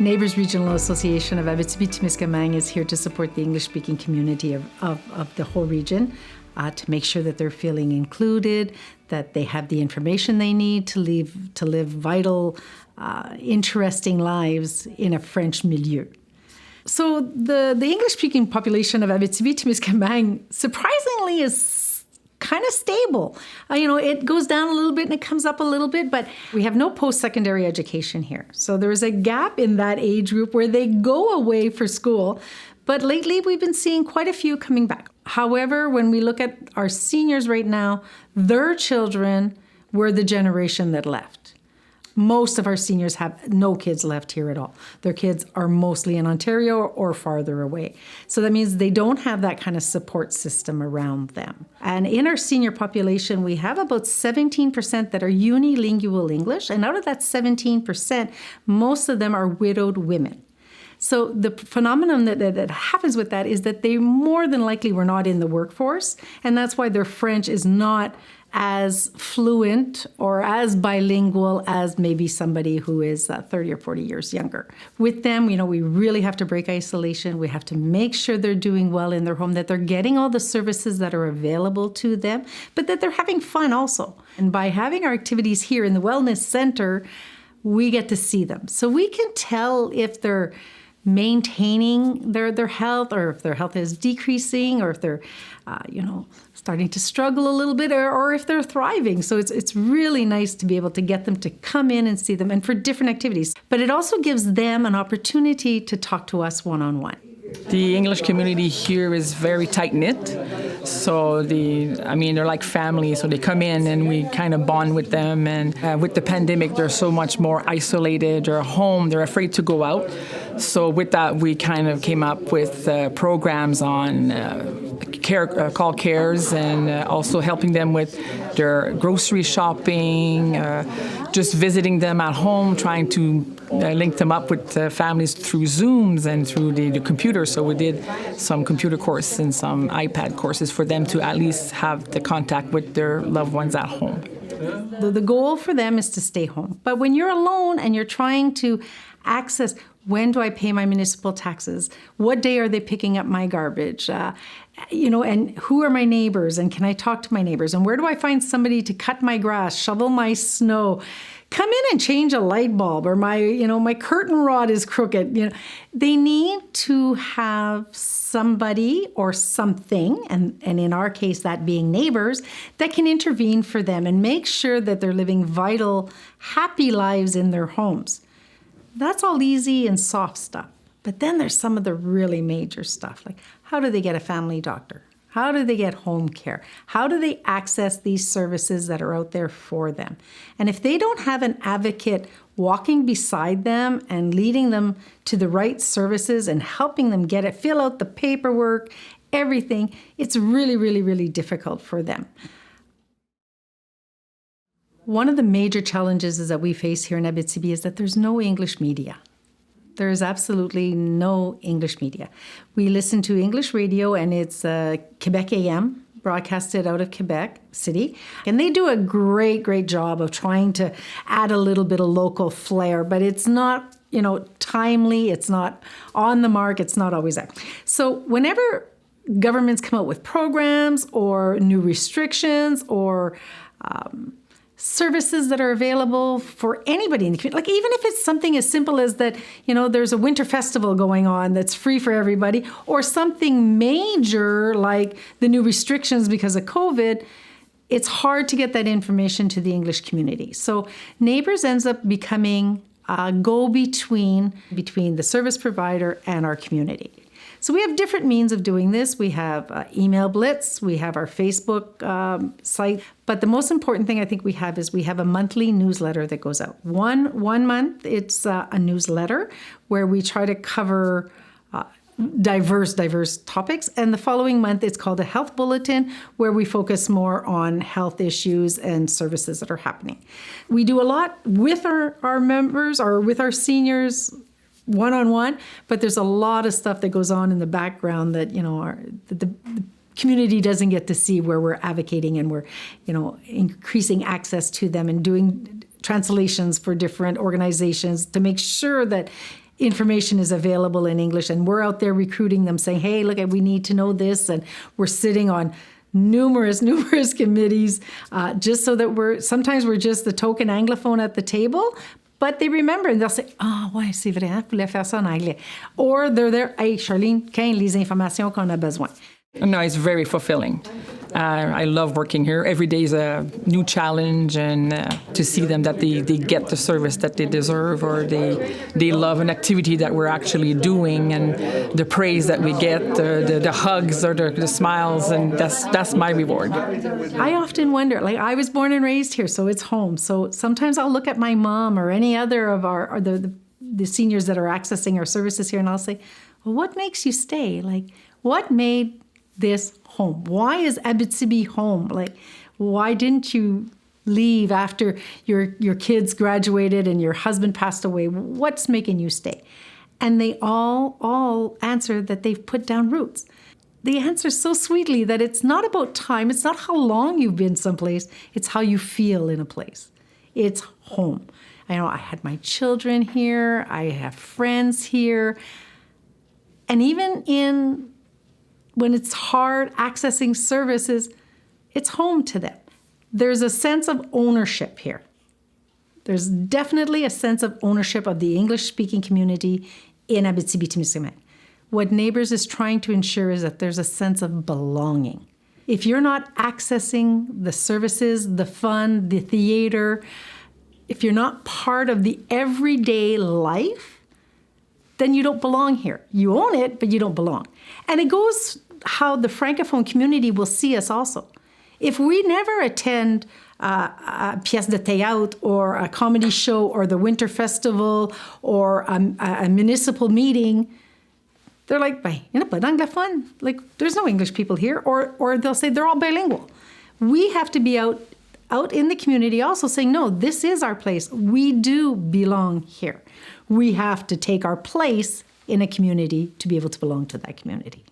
Neighbours Regional Association of Abitibi-Témiscamingue is here to support the English-speaking community of the whole region, to make sure that they're feeling included, that they have the information they need to live vital, interesting lives in a French milieu. So the English-speaking population of Abitibi-Témiscamingue surprisingly is kind of stable. It goes down a little bit and it comes up a little bit, but we have no post-secondary education here. So there is a gap in that age group where they go away for school. But lately we've been seeing quite a few coming back. However, when we look at our seniors right now, their children were the generation that left. Most of our seniors have no kids left here at all. Their kids are mostly in Ontario or farther away. So that means they don't have that kind of support system around them. And in our senior population, we have about 17% that are unilingual English. And out of that 17%, most of them are widowed women. So the phenomenon that happens with that is that they more than likely were not in the workforce. And that's why their French is not as fluent or as bilingual as maybe somebody who is 30 or 40 years younger. With them, we really have to break isolation. We have to make sure they're doing well in their home, that they're getting all the services that are available to them, but that they're having fun also. And by having our activities here in the Wellness Center, we get to see them. So we can tell if they're maintaining their health, or if their health is decreasing, or if they're, starting to struggle a little bit, or if they're thriving. So it's really nice to be able to get them to come in and see them, and for different activities. But it also gives them an opportunity to talk to us one-on-one. The English community here is very tight-knit. So they're like family. So they come in and we kind of bond with them. And with the pandemic, they're so much more isolated. They're home. They're afraid to go out. So with that, we kind of came up with programs on call cares, and also helping them with their grocery shopping, just visiting them at home, trying to link them up with families through Zooms and through the computer. So we did some computer course and some iPad courses for them to at least have the contact with their loved ones at home. The goal for them is to stay home. But when you're alone and you're trying to access, when do I pay my municipal taxes? What day are they picking up my garbage? And who are my neighbors? And can I talk to my neighbors? And where do I find somebody to cut my grass, shovel my snow, come in and change a light bulb, or my curtain rod is crooked? They need to have somebody or something, and in our case, that being neighbors, that can intervene for them and make sure that they're living vital, happy lives in their homes. That's all easy and soft stuff. But then there's some of the really major stuff, like how do they get a family doctor? How do they get home care? How do they access these services that are out there for them? And if they don't have an advocate walking beside them and leading them to the right services and helping them get it, fill out the paperwork, everything, it's really, really, really difficult for them. One of the major challenges that we face here in Abitibi is that there's no English media. There is absolutely no English media. We listen to English radio, and it's Quebec AM, broadcasted out of Quebec City. And they do a great, great job of trying to add a little bit of local flair, but it's not, timely, it's not on the mark, it's not always there. So whenever governments come out with programs or new restrictions or services that are available for anybody in the community. Like even if it's something as simple as that, there's a winter festival going on that's free for everybody, or something major like the new restrictions because of COVID, it's hard to get that information to the English community. So Neighbours ends up becoming a go-between between the service provider and our community. So we have different means of doing this. We have email blitz, we have our Facebook site, but the most important thing I think we have is we have a monthly newsletter that goes out. One month, it's a newsletter where we try to cover diverse topics, and the following month it's called a health bulletin, where we focus more on health issues and services that are happening. We do a lot with our members or with our seniors one-on-one, but there's a lot of stuff that goes on in the background that, the community doesn't get to see, where we're advocating and we're, increasing access to them and doing translations for different organizations to make sure that information is available in English, and we're out there recruiting them saying, hey, look, we need to know this. And we're sitting on numerous committees just so that sometimes we're just the token Anglophone at the table, but they remember and they'll say, ouais, c'est vrai, hein, voulais faire ça en anglais. Or they're there, hey, Charlene, quelles les informations qu'on a besoin. No, it's very fulfilling. I love working here. Every day is a new challenge, and to see them that they get the service that they deserve, or they love an activity that we're actually doing, and the praise that we get, the hugs or the smiles, and that's my reward. I often wonder, like, I was born and raised here, so it's home. So sometimes I'll look at my mom or any other of the seniors that are accessing our services here, and I'll say, well, what makes you stay? Like, what made this home? Why is Abitibi home? Like, why didn't you leave after your kids graduated and your husband passed away? What's making you stay? And they all answer that they've put down roots. They answer so sweetly that it's not about time. It's not how long you've been someplace. It's how you feel in a place. It's home. I know I had my children here. I have friends here. And even when it's hard accessing services, it's home to them. There's a sense of ownership here. There's definitely a sense of ownership of the English-speaking community in Abitibi-Témiscamingue. What Neighbours is trying to ensure is that there's a sense of belonging. If you're not accessing the services, the fun, the theater, if you're not part of the everyday life, then you don't belong here. You own it, but you don't belong. And it goes how the Francophone community will see us also. If we never attend a pièce de théâtre or a comedy show or the Winter Festival or a municipal meeting, they're like, ben, il n'y a pas d'anglophone. Like, there's no English people here. Or they'll say they're all bilingual. We have to be out in the community also saying, no, this is our place. We do belong here. We have to take our place in a community to be able to belong to that community.